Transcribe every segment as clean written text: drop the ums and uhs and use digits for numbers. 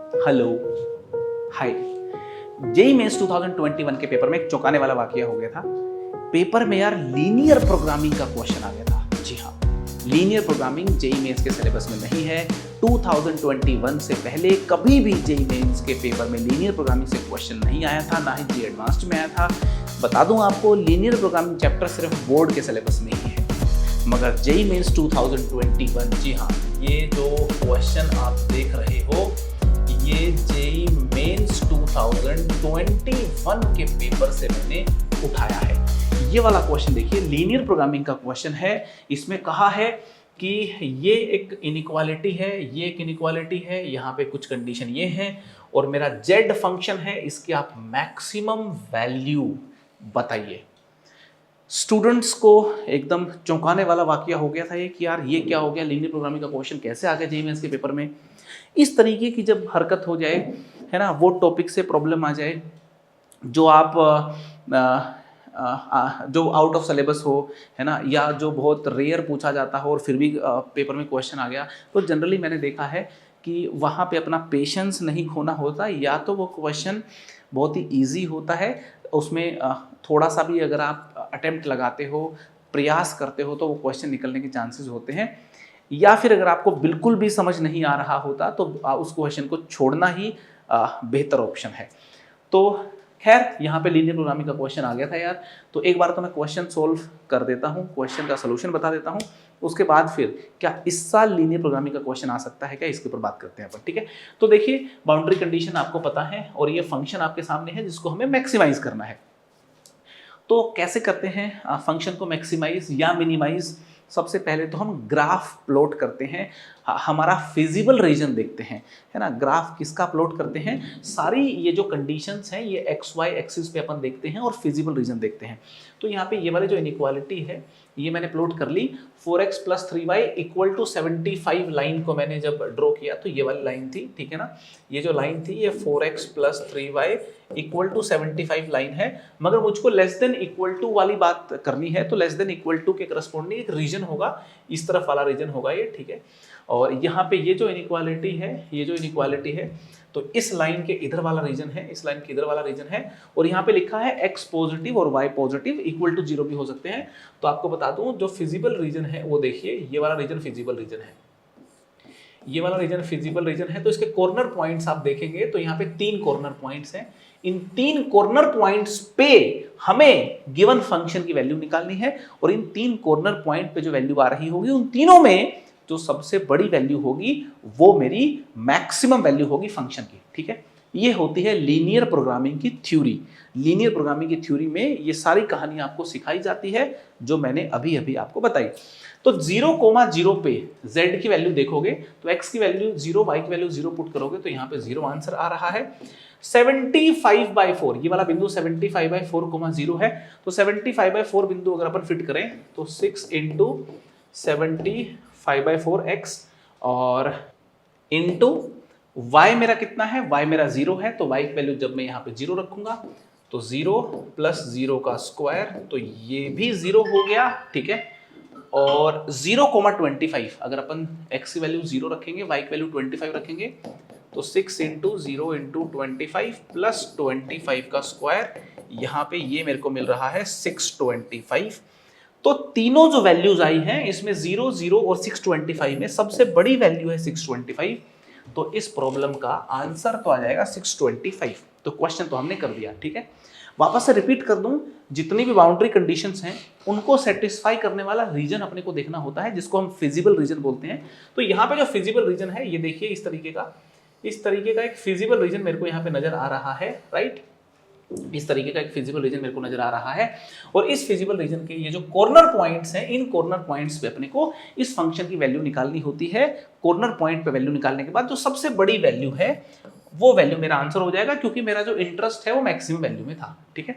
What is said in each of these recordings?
Hello, हाय। JEE mains 2021 के paper में एक चौंकाने वाला वाकया हो गया था। पेपर में यार लीनियर प्रोग्रामिंग का क्वेश्चन आ गया था। जी हाँ, लीनियर प्रोग्रामिंग जेई मेंस के सिलेबस में नहीं है। 2021 से पहले कभी भी जेई मेंस के पेपर में लीनियर प्रोग्रामिंग से क्वेश्चन नहीं आया था, ना ही जेई एडवांस्ड में आया था। बता दूं आपको, लीनियर प्रोग्रामिंग चैप्टर सिर्फ बोर्ड के सिलेबस में ही है, मगर जेई मेंस 2021, जी हाँ, ये जो क्वेश्चन आप देख रहे हो ये जेई मेंस 2021 के पेपर से मैंने उठाया है। ये वाला क्वेश्चन देखिए, लीनियर प्रोग्रामिंग का क्वेश्चन है। इसमें कहा है कि ये एक इनइक्वालिटी है, ये एक इनइक्वालिटी है, यहाँ पे कुछ कंडीशन ये है और मेरा z फंक्शन है, इसकी आप मैक्सिमम वैल्यू बताइए। स्टूडेंट्स को एकदम चौंकाने वाला वाकया हो गया था ये कि यार ये क्या हो गया, लीनियर प्रोग्रामिंग का क्वेश्चन कैसे आ गया जेईई मेंस के पेपर में। इस तरीके की जब हरकत हो जाए, है ना, वो टॉपिक से प्रॉब्लम आ जाए जो आप जो आउट ऑफ सिलेबस हो, है ना, या जो बहुत रेयर पूछा जाता हो और फिर भी पेपर में क्वेश्चन आ गया, तो जनरली मैंने देखा है कि वहाँ पे अपना पेशेंस नहीं खोना होता, या तो वो क्वेश्चन बहुत ही ईजी होता है, उसमें थोड़ा सा भी अगर आप अटेम्प्ट लगाते हो, प्रयास करते हो, तो वो क्वेश्चन निकलने के चांसेस होते हैं। या फिर अगर आपको बिल्कुल भी समझ नहीं आ रहा होता तो उस क्वेश्चन को छोड़ना ही बेहतर ऑप्शन है। तो खैर, यहाँ पे लीनियर प्रोग्रामिंग का क्वेश्चन आ गया था यार, तो एक बार तो मैं क्वेश्चन सोल्व कर देता हूँ, क्वेश्चन का सोल्यूशन बता देता हूँ। उसके बाद फिर क्या इस साल लीनियर प्रोग्रामिंग का क्वेश्चन आ सकता है क्या, इसके ऊपर बात करते हैं अपन, ठीक है। तो देखिए, बाउंड्री कंडीशन आपको पता है और ये फंक्शन आपके सामने है जिसको हमें मैक्सिमाइज करना है। तो कैसे करते हैं फंक्शन को मैक्सिमाइज या मिनिमाइज? सबसे पहले तो हम ग्राफ प्लॉट करते हैं, हमारा फिजिबल रीजन देखते हैं, है ना। ग्राफ किसका प्लॉट करते हैं? सारी ये जो कंडीशंस हैं ये एक्स वाई एक्सिस पे अपन देखते हैं और फिजिबल रीजन देखते हैं। तो यहाँ पे ये वाली जो इनइक्वालिटी है ये मैंने प्लॉट कर ली। 4x + 3y = 75 लाइन को मैंने जब ड्रॉ किया तो ये वाली लाइन थी, ठीक है ना। ये जो लाइन थी ये 4x + 3y = 75 लाइन है, मगर मुझको लेस देन इक्वल टू वाली बात करनी है, तो लेस देन इक्वल टू के करस्पॉन्डिंग एक रीजन होगा, इस तरफ वाला रीजन होगा ये, ठीक है। और यहाँ पे ये जो इनइक्वालिटी है, ये जो इनइक्वालिटी है, तो इस लाइन के इधर वाला रीजन है, इस लाइन के इधर वाला रीजन है, और यहाँ पे लिखा है x पॉजिटिव और y पॉजिटिव = 0 भी हो सकते हैं। तो आपको बता दूं, जो फिजिबल रीजन है वो देखिए, ये वाला रीजन फिजिबल रीजन है, ये वाला रीजन फिजिबल रीजन है। तो इसके कॉर्नर पॉइंट्स आप देखेंगे तो यहाँ पे 3 कॉर्नर पॉइंट्स हैं। इन 3 कॉर्नर पॉइंट्स पे हमें गिवन फंक्शन की वैल्यू निकालनी है, और इन 3 कॉर्नर पॉइंट पे जो वैल्यू आ रही होगी उन तीनों में जो सबसे बड़ी वैल्यू होगी वो मेरी मैक्सिमम वैल्यू होगी फंक्शन की, ठीक है। ये होती है लीनियर प्रोग्रामिंग की थ्योरी। लीनियर प्रोग्रामिंग की थ्योरी में ये सारी कहानी आपको सिखाई जाती है जो मैंने अभी अभी आपको बताई। तो 0,0 पे z की वैल्यू देखोगे तो x की वैल्यू 0, y की वैल्यू 0 पुट करोगे तो यहाँ पे 0 आंसर आ रहा है। 75/4, ये वाला बिंदु 75/4, 0 है, तो 75/4 बिंदु अगर अपन फिट करें तो 6 × 75/4x और इंटू y मेरा कितना है, y मेरा 0 है, तो y की वैल्यू जब मैं यहाँ पे 0 रखूंगा तो 0 + 0 का स्क्वायर, तो ये भी 0 हो गया, ठीक है। और 0,25 अगर अपन x की वैल्यू 0 रखेंगे, y की वैल्यू 25 रखेंगे, तो 6 × 0 × 25 + 25 का स्क्वायर, यहाँ पे ये मेरे को मिल रहा है 625। तो तीनों जो वैल्यूज आई हैं इसमें 0, 0 और 625 में सबसे बड़ी वैल्यू है 625, तो इस प्रॉब्लम का आंसर तो आ जाएगा 625। तो क्वेश्चन तो हमने कर दिया, ठीक है। वापस से रिपीट कर दूं, जितनी भी बाउंड्री कंडीशंस हैं उनको सेटिस्फाई करने वाला रीजन अपने को देखना होता है, जिसको हम फिजिबल रीजन बोलते हैं। तो यहाँ पे जो फिजिबल रीजन है ये देखिए, इस तरीके का एक फिजिबल रीजन मेरे को यहाँ पे नजर आ रहा है, राइट। इस तरीके का एक फिजिबल रीजन मेरे को नजर आ रहा है, और इस फिजिबल रीजन के ये जो कॉर्नर पॉइंट्स हैं, इन कॉर्नर पॉइंट्स पे अपने को इस फंक्शन की वैल्यू निकालनी होती है। कॉर्नर पॉइंट पे वैल्यू निकालने के बाद जो सबसे बड़ी वैल्यू है वो वैल्यू मेरा आंसर हो जाएगा, क्योंकि मेरा जो इंटरेस्ट है वो मैक्सिमम वैल्यू में था, ठीक है।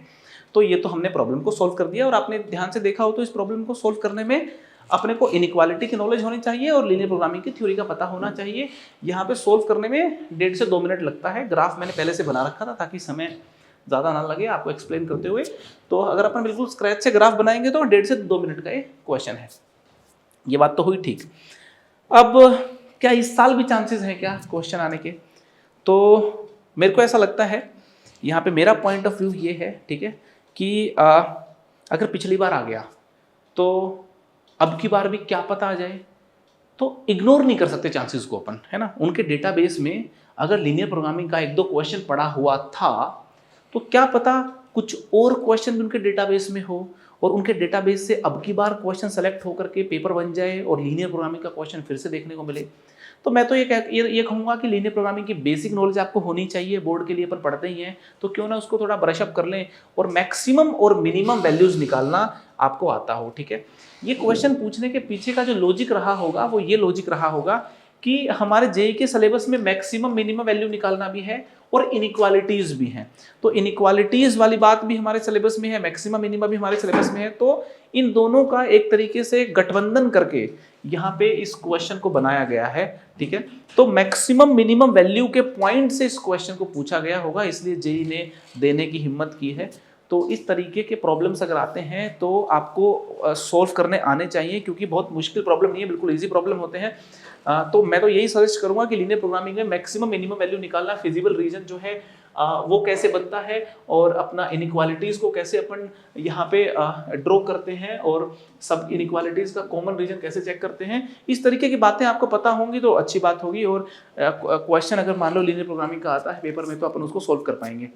तो ये तो हमने प्रॉब्लम को सोल्व कर दिया, और आपने ध्यान से देखा हो तो इस प्रॉब्लम को सोल्व करने में अपने को इनइक्वालिटी की नॉलेज होनी चाहिए और लीनियर प्रोग्रामिंग की थ्योरी का पता होना चाहिए। यहाँ पे सोल्व करने में 1.5 से 2 मिनट लगता है। ग्राफ मैंने पहले से बना रखा था ताकि समय ज़्यादा ना लगे आपको एक्सप्लेन करते हुए। तो अगर अपन बिल्कुल स्क्रैच से ग्राफ बनाएंगे तो 1.5 से 2 मिनट का ये क्वेश्चन है। ये बात तो हुई ठीक। अब क्या इस साल भी चांसेस हैं क्या क्वेश्चन आने के? तो मेरे को ऐसा लगता है, यहाँ पे मेरा पॉइंट ऑफ व्यू ये है, ठीक है, कि अगर पिछली बार आ गया तो अब की बार भी क्या पता आ जाए, तो इग्नोर नहीं कर सकते चांसेस को अपन, है ना। उनके डेटाबेस में अगर लीनियर प्रोग्रामिंग का 1-2 क्वेश्चन पड़ा हुआ था तो क्या पता कुछ और क्वेश्चन भी उनके डेटाबेस में हो और उनके डेटाबेस से अब की बार क्वेश्चन सेलेक्ट होकर के पेपर बन जाए और लीनियर प्रोग्रामिंग का क्वेश्चन फिर से देखने को मिले। तो मैं तो ये कहूँगा कि लीनियर प्रोग्रामिंग की बेसिक नॉलेज आपको होनी चाहिए, बोर्ड के लिए अपन पढ़ते ही हैं, तो क्यों ना उसको थोड़ा ब्रश अप कर लें और मैक्सिमम और मिनिमम वैल्यूज निकालना आपको आता हो, ठीक है। ये क्वेश्चन पूछने के पीछे का जो लॉजिक रहा होगा वो ये लॉजिक रहा होगा कि हमारे जेईई के सिलेबस में मैक्सिमम मिनिमम वैल्यू निकालना भी है और इनइक्वालिटीज भी हैं। तो इनइक्वालिटीज वाली बात भी हमारे सिलेबस में है, मैक्सिमम मिनिमम भी हमारे सिलेबस में है। तो इन दोनों का एक तरीके से गठबंधन करके यहाँ पे इस क्वेश्चन को बनाया गया है, ठीक है। तो मैक्सिमम मिनिमम वैल्यू के पॉइंट से इस क्वेश्चन को पूछा गया होगा, इसलिए जेईई ने देने की हिम्मत की है। तो इस तरीके के प्रॉब्लम्स अगर आते हैं तो आपको सॉल्व करने आने चाहिए, क्योंकि बहुत मुश्किल प्रॉब्लम नहीं है, बिल्कुल इजी प्रॉब्लम होते हैं। तो मैं तो यही सजेस्ट करूंगा कि लीनियर प्रोग्रामिंग में मैक्सिमम मिनिमम वैल्यू निकालना, फिजिबल रीजन जो है वो कैसे बनता है और अपना इनइक्वालिटीज को कैसे अपन यहाँ पे ड्रॉ करते हैं और सब इनइक्वालिटीज का कॉमन रीजन कैसे चेक करते हैं, इस तरीके की बातें आपको पता होंगी तो अच्छी बात होगी। और क्वेश्चन अगर मान लो लीनियर प्रोग्रामिंग का आता है पेपर में तो अपन उसको सोल्व कर पाएंगे।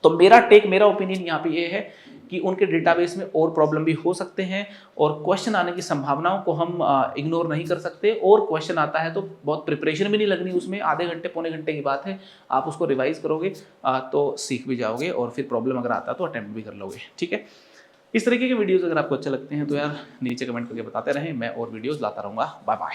तो मेरा ओपिनियन यहाँ पे ये है कि उनके डेटाबेस में और प्रॉब्लम भी हो सकते हैं और क्वेश्चन आने की संभावनाओं को हम इग्नोर नहीं कर सकते। और क्वेश्चन आता है तो बहुत प्रिपरेशन भी नहीं लगनी उसमें, आधे घंटे पौने घंटे की बात है, आप उसको रिवाइज करोगे तो सीख भी जाओगे और फिर प्रॉब्लम अगर आता है तो अटेम्प्ट भी कर लोगे, ठीक है। इस तरीके के वीडियोज़ अगर आपको अच्छे लगते हैं तो यार नीचे कमेंट करके बताते रहें, मैं और वीडियोज़ लाता रहूँगा। Bye bye.